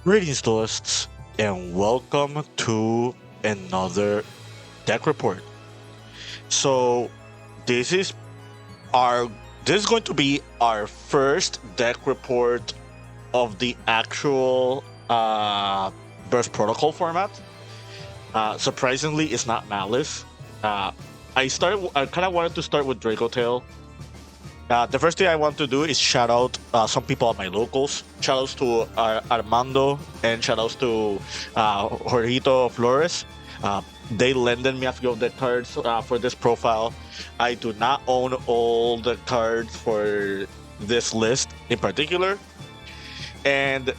Greetings, Duelists, and welcome to another deck report. So, this is our this is going to be our first deck report of the actual Burst Protocol format. Surprisingly, it's not Malice. I kind of wanted to start with Dracotail. The first thing I want to do is shout out some people at my locals. Shout outs to Armando and shout outs to Jorgito Flores. They lended me a few of the cards for this profile. I do not own all the cards for this list in particular. And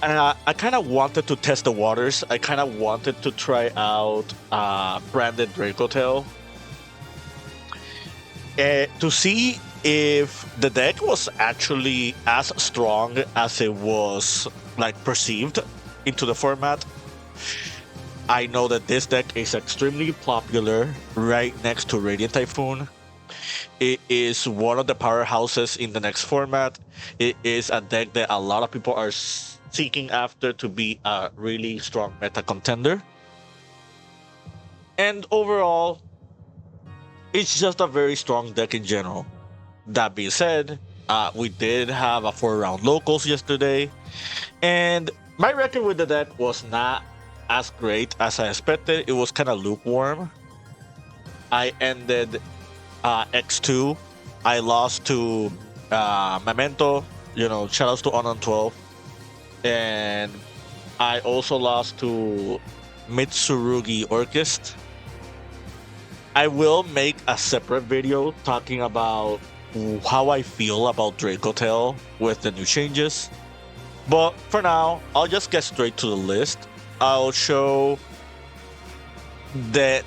I kind of wanted to test the waters. I kind of wanted to try out branded Dracotail. To see if the deck was actually as strong as it was perceived into the format. I know that this deck is extremely popular right next to Radiant Typhoon. It is one of the powerhouses in the next format. It is a deck that a lot of people are seeking after to be a really strong meta contender. And overall, it's just a very strong deck in general. That being said, we did have a 4-round locals yesterday, and my record with the deck was not as great as I expected. It was kind of lukewarm. I ended X2. I lost to Memento, shoutouts to Unknown 12. And I also lost to Mitsurugi Orchest. I will make a separate video talking about how I feel about Dracotail with the new changes. But for now, I'll just get straight to the list. I'll show the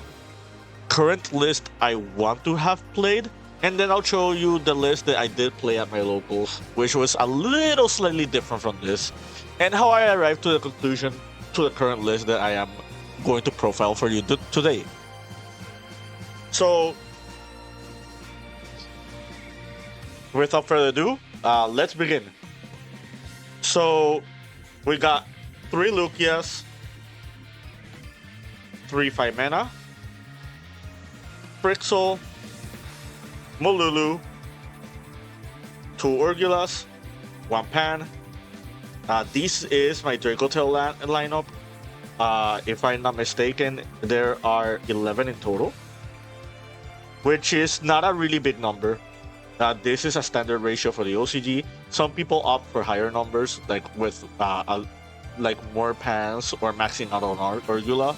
current list I want to have played, and then I'll show you the list that I did play at my locals, which was a little slightly different from this, and how I arrived to the conclusion to the current list that I am going to profile for you today. So, without further ado, let's begin. So, we got 3 Lukias, 3 5 mana, Frixel, Molulu, 2 Urgulas, 1 Pan. This is my Dracotail lineup. If I'm not mistaken, there are 11 in total, which is not a really big number. This is a standard ratio for the OCG. Some people opt for higher numbers, like with more pans or maxing out on Urgula.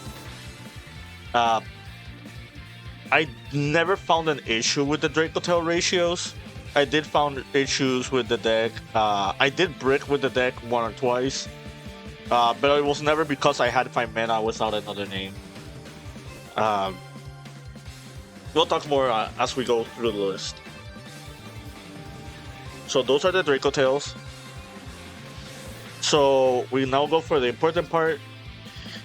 I never found an issue with the Dracotail ratios. I did found issues with the deck. I did brick with the deck 1 or twice, but it was never because I had 5 mana without another name. We'll talk more as we go through the list. So those are the Dracotails. So we now go for the important part.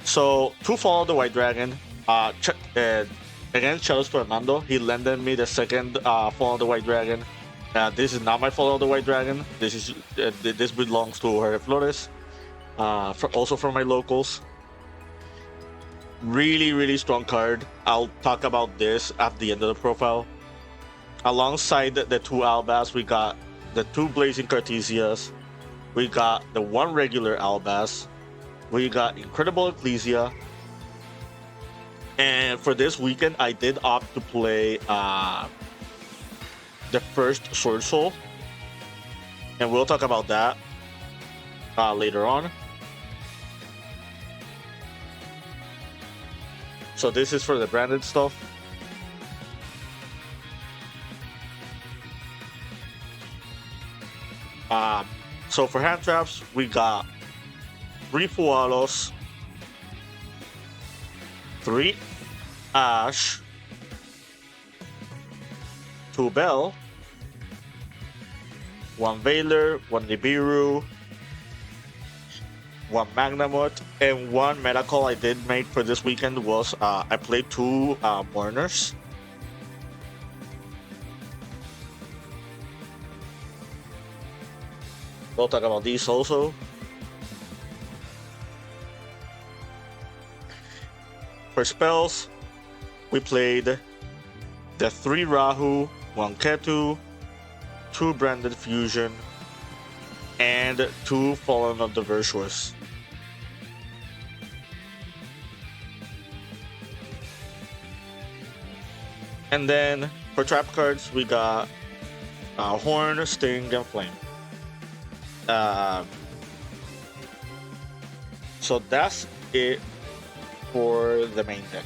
So to follow the White Dragon, again, shoutouts to Armando. He lended me the second Follow the White Dragon. This is not my Follow the White Dragon. This belongs to Jorge Flores. Also from my locals. Really strong card. I'll talk about this at the end of the profile. Alongside the 2 Albaz, we got the 2 Blazing Cartesias. We got the 1 regular Albaz. We got Incredible Ecclesia. And for this weekend, I did opt to play the first Sword Soul. And we'll talk about that later on. So this is for the branded stuff. So for hand traps, we got 3 Fualos, 3 Ash, 2 Bell, 1 Veiler, 1 Nibiru, 1 Magnamut, and 1 meta call I did make for this weekend was I played 2 Mourners. We'll talk about these also. For spells, we played the 3 Rahu, 1 Ketu, 2 Branded Fusion, and 2 Fallen of the Virtuous. And then for trap cards, we got Horn, Sting, and Flame. So that's it for the main deck.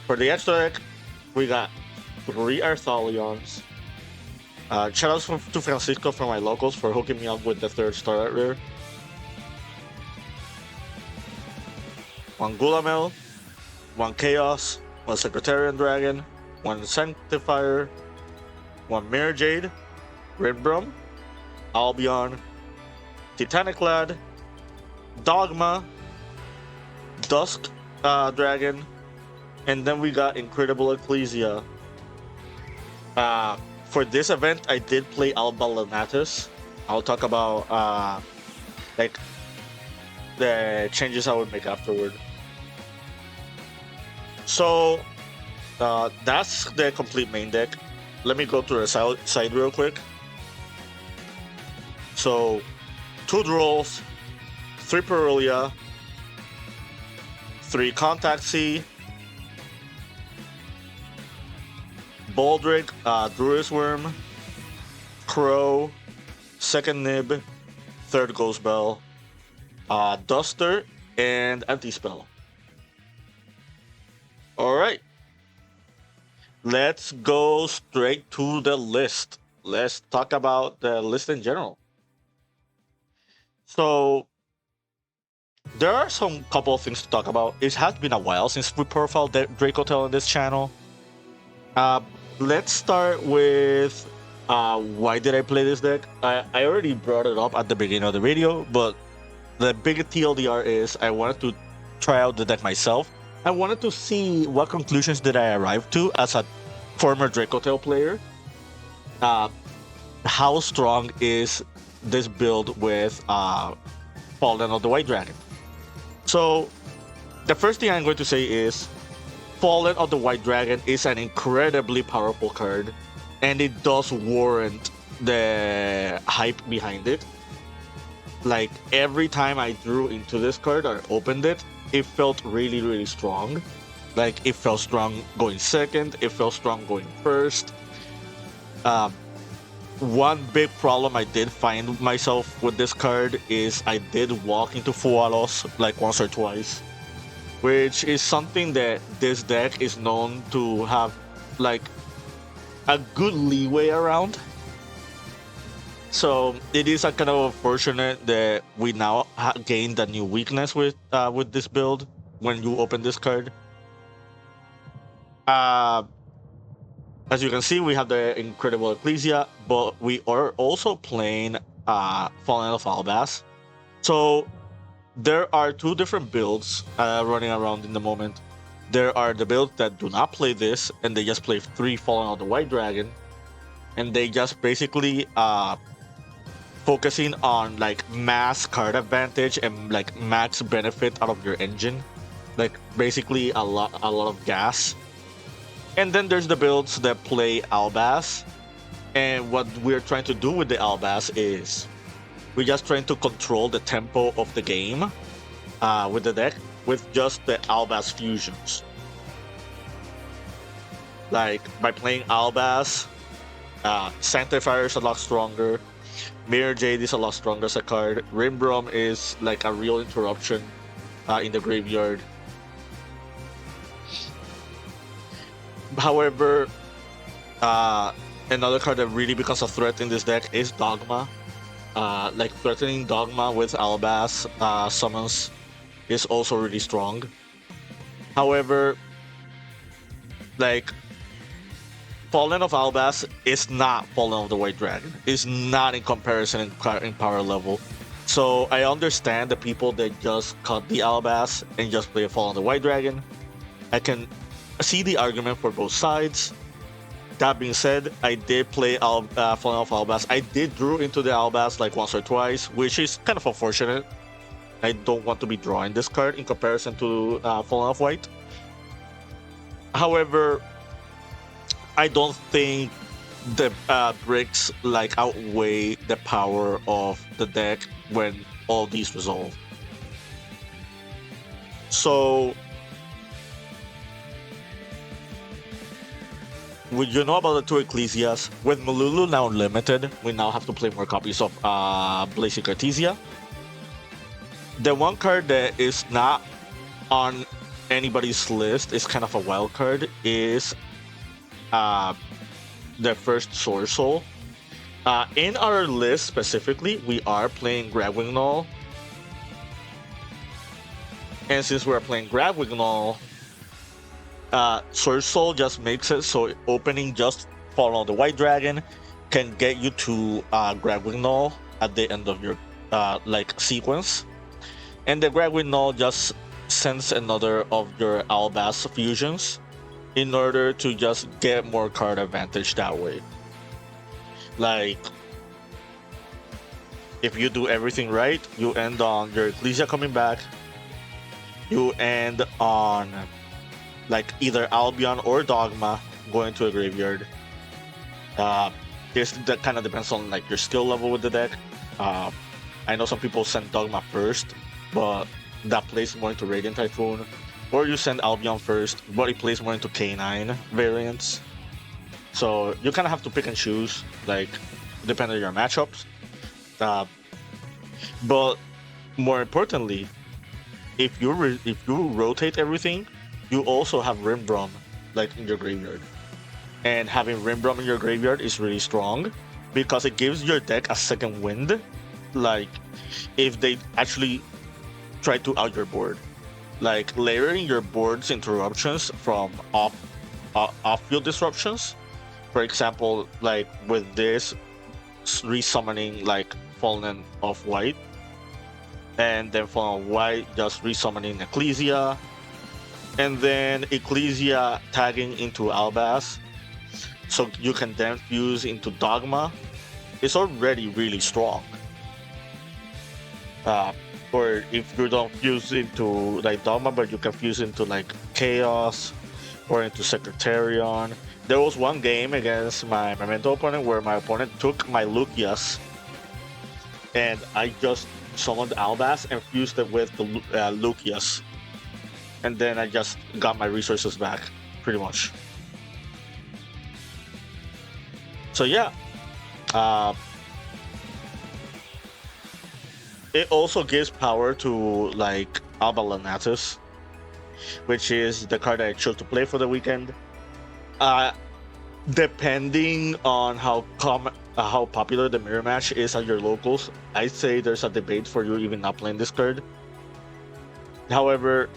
For the extra deck, we got 3 Arthalions. Shoutouts to Francisco from my locals for hooking me up with the 3rd Starlight Rare. 1 Gulamel, 1 Chaos, 1 Secretarian Dragon, 1 Sanctifier, 1 Mirror Jade, Ridbrum, Albion, Titanic Lad, Dogma, Dusk Dragon, and then we got Incredible Ecclesia. For this event, I did play Alba Lanatus. I'll talk about like the changes I would make afterward. So that's the complete main deck. Let me go to the side real quick. So 2 Drolls, 3 Perulia, 3 Contact C, Baldric, Druid's Worm, Crow, 2nd Nib, 3rd Ghost Bell, Duster, and Anti-Spell. Alright. Let's go straight to the list. Let's talk about the list in general. So, there are some couple of things to talk about. It has been a while since we profiled Dracotail on this channel. Let's start with why did I play this deck? I already brought it up at the beginning of the video, but the big TLDR is I wanted to try out the deck myself. I wanted to see what conclusions did I arrive to as a former Dracotail player. How strong is this build with Fallen of the White Dragon? So the first thing I'm going to say is Fallen of the White Dragon is an incredibly powerful card, and it does warrant the hype behind it. Like, every time I drew into this card or opened it, it felt really, really strong. Like, it felt strong going second, it felt strong going first. One big problem I did find myself with this card is I did walk into Fualos like once or twice, which is something that this deck is known to have like a good leeway around. So it is a kind of unfortunate that we now gained a new weakness with this build when you open this card. As you can see, we have the Incredible Ecclesia, but we are also playing Fallen of Albaz. So there are 2 different builds running around in the moment. There are the builds that do not play this, and they just play 3 Fallen of the White Dragon, and they just basically focusing on like mass card advantage and like max benefit out of your engine, like basically a lot of gas. And then there's the builds that play Albaz, and what we're trying to do with the Albaz is we're just trying to control the tempo of the game with the deck with just the Albaz fusions. Like, by playing Albaz, Sanctifier is a lot stronger, Mirror Jade is a lot stronger as a card, Rimbrum is like a real interruption in the graveyard. However, another card that really becomes a threat in this deck is Dogma. Like, threatening Dogma with Albaz summons is also really strong. However, like, Fallen of Albaz is not Fallen of the White Dragon. It's not in comparison in power level. So I understand the people that just cut the Albaz and just play a Fallen of the White Dragon. I can see the argument for both sides. That being said, I did play Fallen of Albaz. I did drew into the Albaz like once or twice, which is kind of unfortunate. I don't want to be drawing this card in comparison to Fallen of White. However, I don't think the bricks like outweigh the power of the deck when all these resolve. So you know about the two Ecclesias. With Malulu now limited, we now have to play more copies of Blazing Cartesia. The one card that is not on anybody's list, is kind of a wild card, is the first Sword Soul. In our list specifically, we are playing Grabwing. And since we're playing Grabwing, Sword Soul just makes it so opening just Follow the White Dragon can get you to Grabwing at the end of your sequence. And the Grabwing just sends another of your Albaz fusions in order to just get more card advantage that way. Like, if you do everything right, you end on your Ecclesia coming back. You end on like either Albion or Dogma going to a graveyard. That kind of depends on like your skill level with the deck. I know some people send Dogma first, but that plays more into Radiant Typhoon. Or you send Albion first, but it plays more into K9 variants. So you kind of have to pick and choose, like, depending on your matchups. But more importantly, if you rotate everything, you also have Rimbrum like in your graveyard. And having Rimbrum in your graveyard is really strong because it gives your deck a second wind. Like, if they actually try to out your board. Like, layering your board's interruptions from off-field disruptions. For example, like with this, resummoning like Fallen of White. And then Fallen of White just resummoning Ecclesia. And then Ecclesia tagging into Albaz. So you can then fuse into Dogma. It's already really strong. Or if you don't fuse into like Dogma, but you can fuse into like Chaos or into Secretarion. There was one game against my Memento opponent where my opponent took my Lucius and I just summoned Albaz and fused it with the Lucius. And then I just got my resources back, pretty much. So yeah. It also gives power to like Alba Lanatus, which is the card I chose to play for the weekend. Depending on how popular the mirror match is at your locals, I'd say there's a debate for you even not playing this card. However,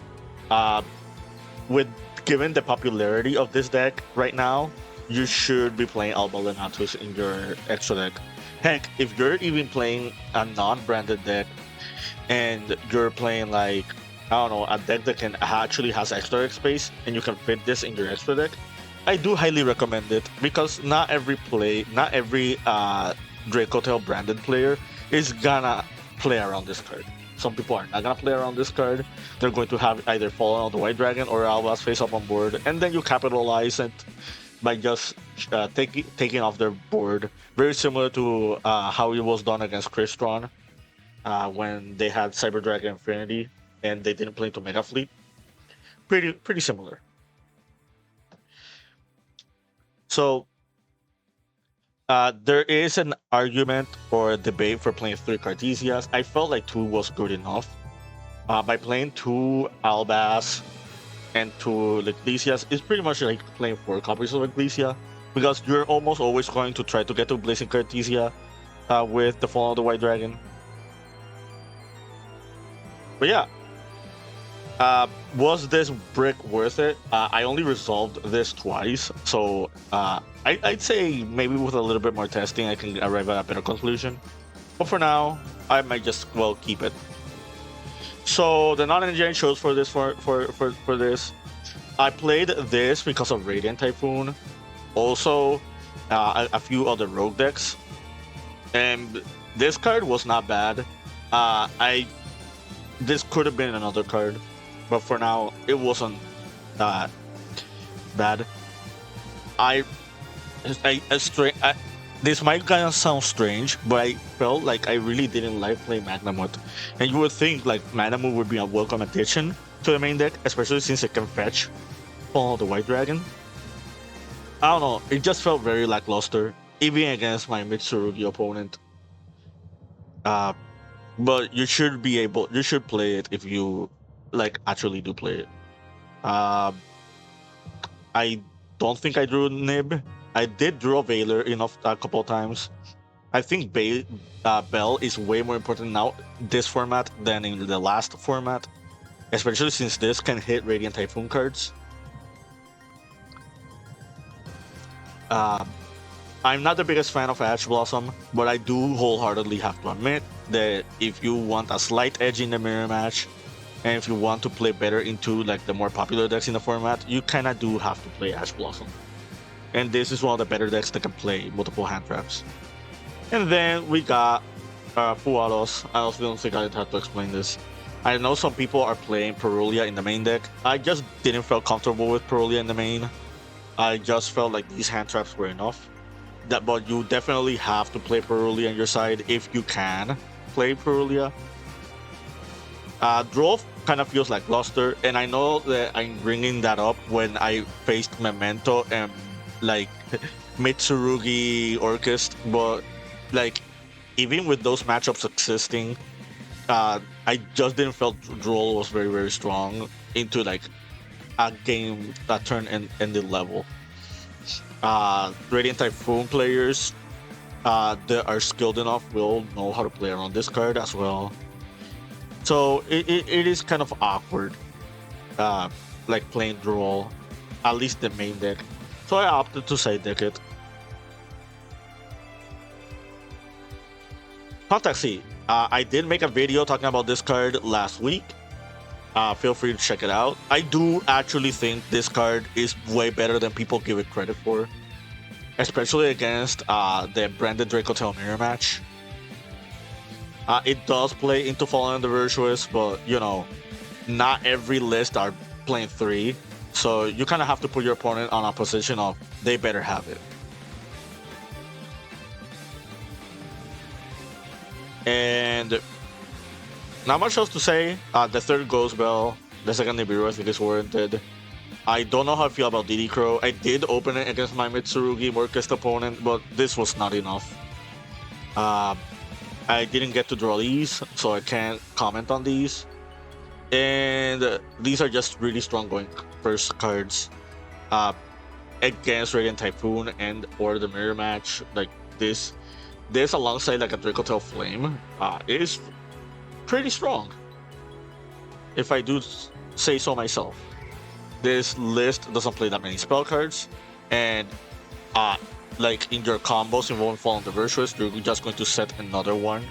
given the popularity of this deck right now, you should be playing Alba Lanatus in your extra deck. Heck, if you're even playing a non-branded deck and you're playing like, I don't know, a deck that actually has extra deck space and you can fit this in your extra deck, I do highly recommend it because not every Dracotail branded player is gonna play around this card. Some people are not gonna play around this card. They're going to have either Fallen of the White Dragon or Albaz face up on board, and then you capitalize it by just taking off their board. Very similar to how it was done against Crystron when they had Cyber Dragon Infinity and they didn't play into Mega Fleet. Pretty similar. So there is an argument or a debate for playing 3 Cartesias. I felt like 2 was good enough. By playing 2 Albaz and 2 Ecclesias, it's pretty much like playing 4 copies of Ecclesia because you're almost always going to try to get to Blazing Cartesia with the Fall of the White Dragon. But yeah, was this brick worth it? I only resolved this twice, so I'd say maybe with a little bit more testing I can arrive at a better conclusion. But for now, I might just keep it. So the non-engineering chose for this I played this because of Radiant Typhoon. also a few other rogue decks, and this card was not bad. I This could have been another card, but for now it wasn't that bad. I, this might kind of sound strange, but I felt like I really didn't like playing Magnamut, and you would think like Magnamut would be a welcome addition to the main deck, especially since it can fetch Fall of the White Dragon. I don't know, it just felt very lackluster, even against my Mitsurugi opponent. But you should play it if you like actually do play it. I don't think I drew Nib. I did draw Veiler enough a couple of times. I think Bell is way more important now this format than in the last format, especially since this can hit Radiant Typhoon cards. I'm not the biggest fan of Ash Blossom, but I do wholeheartedly have to admit that if you want a slight edge in the mirror match, and if you want to play better into like the more popular decks in the format, you kinda do have to play Ash Blossom. And this is one of the better decks that can play multiple hand traps. And then we got Fuaros. I also don't think I have to explain this. I know some people are playing Perulia in the main deck. I just didn't feel comfortable with Perulia in the main. I just felt like these hand traps were enough. But you definitely have to play Perulia on your side if you can play Perulia. Draw kind of feels like Luster, and I know that I'm bringing that up when I faced Memento and like Mitsurugi Orchest, but like even with those matchups existing, I just didn't feel Droll was very, very strong into like a game that turn ended level. Radiant Typhoon players that are skilled enough will know how to play around this card as well. So it is kind of awkward, like playing Droll, at least the main deck. So I opted to side deck it. Contact C. I did make a video talking about this card last week. Feel free to check it out. I do actually think this card is way better than people give it credit for, especially against the branded Dracotail mirror match. It does play into Fallen the Virtuous, but you know, not every list are playing 3, so you kind of have to put your opponent on a position of they better have it. And not much else to say. The third goes well. The second Nibiru I think is warranted. I don't know how I feel about DD Crow. I did open it against my Mitsurugi Orchest opponent, but this was not enough. I didn't get to draw these, so I can't comment on these. And these are just really strong going first cards against Radiant Typhoon and or the mirror match. Like this alongside like a Dracotail Flame is pretty strong, if I do say so myself. This list doesn't play that many spell cards, and like in your combos involving Fallen the Virtuous, you're just going to set another one.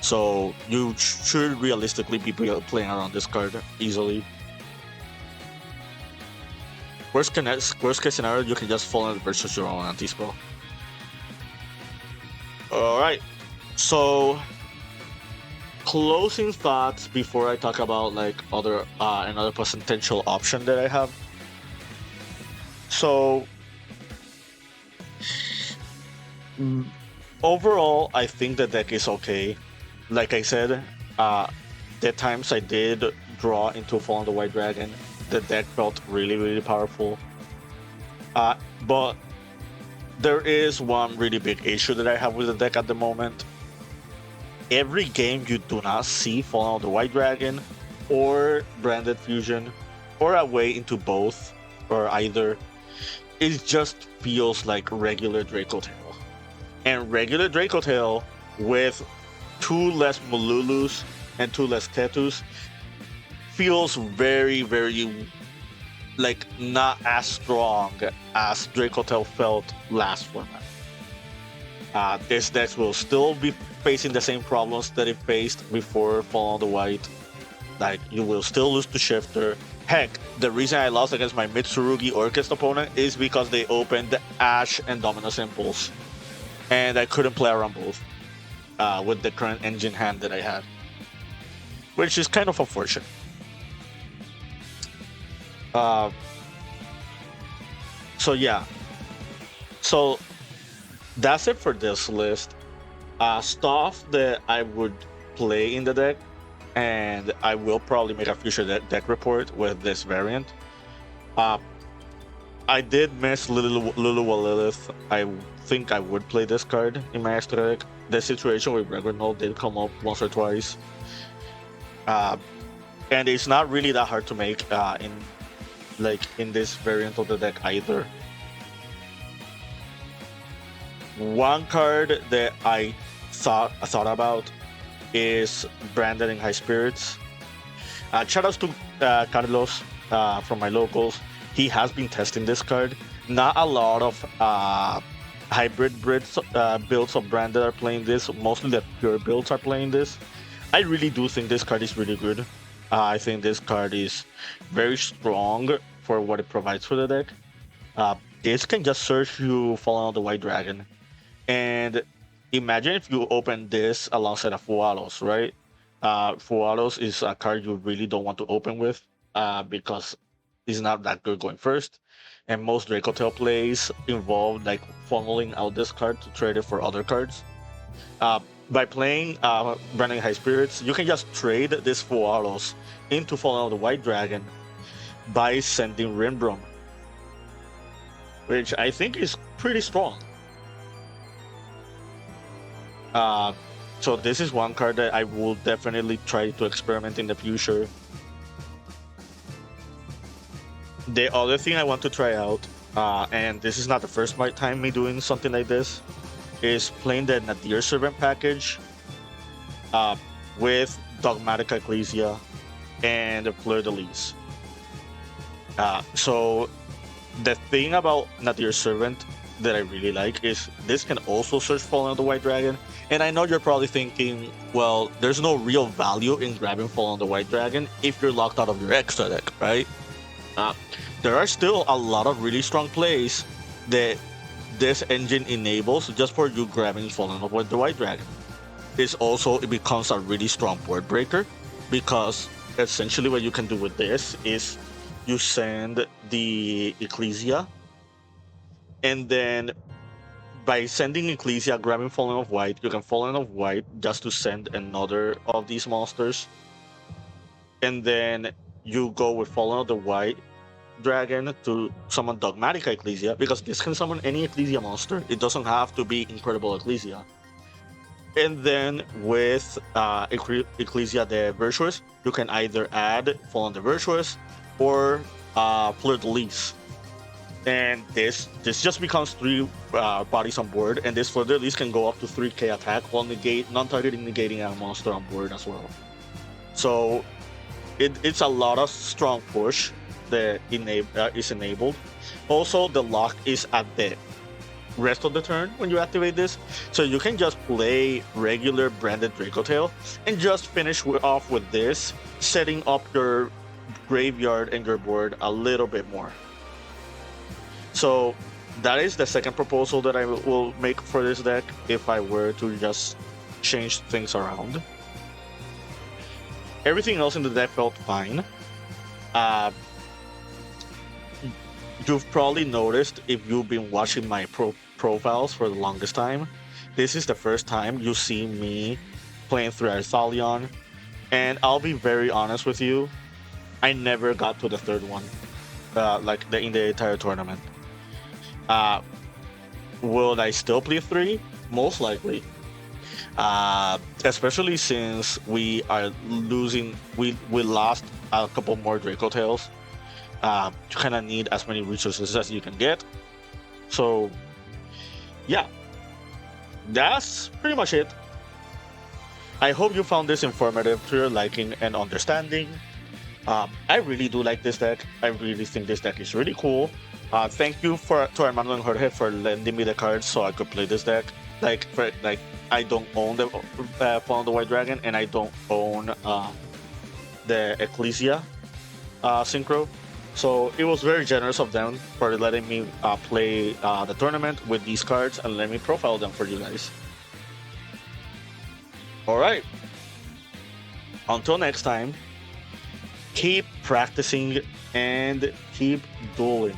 So you should realistically be playing around this card easily. Worst case scenario, you can just Fallen the Virtuous your own anti-spell. Alright, so closing thoughts before I talk about like another potential option that I have. So overall, I think the deck is okay. Like I said, the times I did draw into Fallen the White Dragon, the deck felt really, really powerful. But there is one really big issue that I have with the deck at the moment. Every game you do not see Fallen of the White Dragon or Branded Fusion or a way into both or either, it just feels like regular Dracotail. And regular Dracotail with 2 less Mululus and 2 less Tetus feels very, very like not as strong as Dracotail felt last format. This deck will still be facing the same problems that it faced before Fallen of the White. Like you will still lose to Shifter, Heck, the reason I lost against my Mitsurugi Orchest opponent is because they opened Ash and Dominus Impulse, and I couldn't play around both with the current engine hand that I had, which is kind of unfortunate. So yeah, so that's it for this list. Stuff that I would play in the deck, and I will probably make a future deck report with this variant. I did miss Lulu Lilith. I think I would play this card in my extra deck. The situation with Regnol did come up once or twice. And it's not really that hard to make in this variant of the deck either. One card that I thought about is Branded High Spirits. Shoutouts to Carlos from my locals. He has been testing this card. Not a lot of hybrid builds of Branded are playing this. Mostly the pure builds are playing this. I really do think this card is really good. I think this card is very strong for what it provides for the deck. This can just search you Fallen on the White Dragon. And imagine if you open this alongside a Fualos, right? Fualos is a card you really don't want to open with because it's not that good going first. And most Dracotail plays involve like funneling out this card to trade it for other cards. By playing Branding High Spirits, you can just trade this Fualos into Fallen on the White Dragon by sending Rinbrom, which I think is pretty strong. So this is one card that I will definitely try to experiment in the future. The other thing I want to try out, and this is not the first time me doing something like this, is playing the Nadir Servant package with Dogmatic Ecclesia and Fleur de Lis. So the thing about Nadir Servant that I really like is this can also search Fallen on the White Dragon. And I know you're probably thinking, well, there's no real value in grabbing Fallen on the White Dragon if you're locked out of your extra deck, right? There are still a lot of really strong plays that this engine enables just for you grabbing Fallen on the White Dragon. It becomes a really strong board breaker because essentially what you can do with this is you send the Ecclesia, and then by sending Ecclesia, grabbing Fallen of White, you can Fallen of White just to send another of these monsters. And then you go with Fallen of the White Dragon to summon Dogmatic Ecclesia, because this can summon any Ecclesia monster. It doesn't have to be Incredible Ecclesia. And then with Ecclesia the Virtuous, you can either add Fallen the Virtuous or Fleur de Lis. And this just becomes 3 bodies on board, and this Fleur de Lis can go up to 3k attack while non-targeting negating a monster on board as well. So it's a lot of strong push that is enabled. Also, the lock is at the rest of the turn when you activate this, so you can just play regular Branded Dracotail and just finish off with this, setting up your graveyard and your board a little bit more. So that is the second proposal that I will make for this deck if I were to just change things around. Everything else in the deck felt fine. You've probably noticed, if you've been watching my profiles for the longest time, this is the first time you see me playing through Arthalion, and I'll be very honest with you, I never got to the third one, in the entire tournament. Will I still play 3? Most likely. Especially since we are losing, we lost a couple more Dracotails. You kind of need as many resources as you can get. So, yeah, that's pretty much it. I hope you found this informative to your liking and understanding. I really do like this deck. I really think this deck is really cool. Thank you to Armando and Jorge for lending me the cards so I could play this deck. I don't own the Fallen on the White Dragon, and I don't own the Ecclesia. synchro. So it was very generous of them for letting me play the tournament with these cards and let me profile them for you guys. All right. Until next time, keep practicing and keep dueling.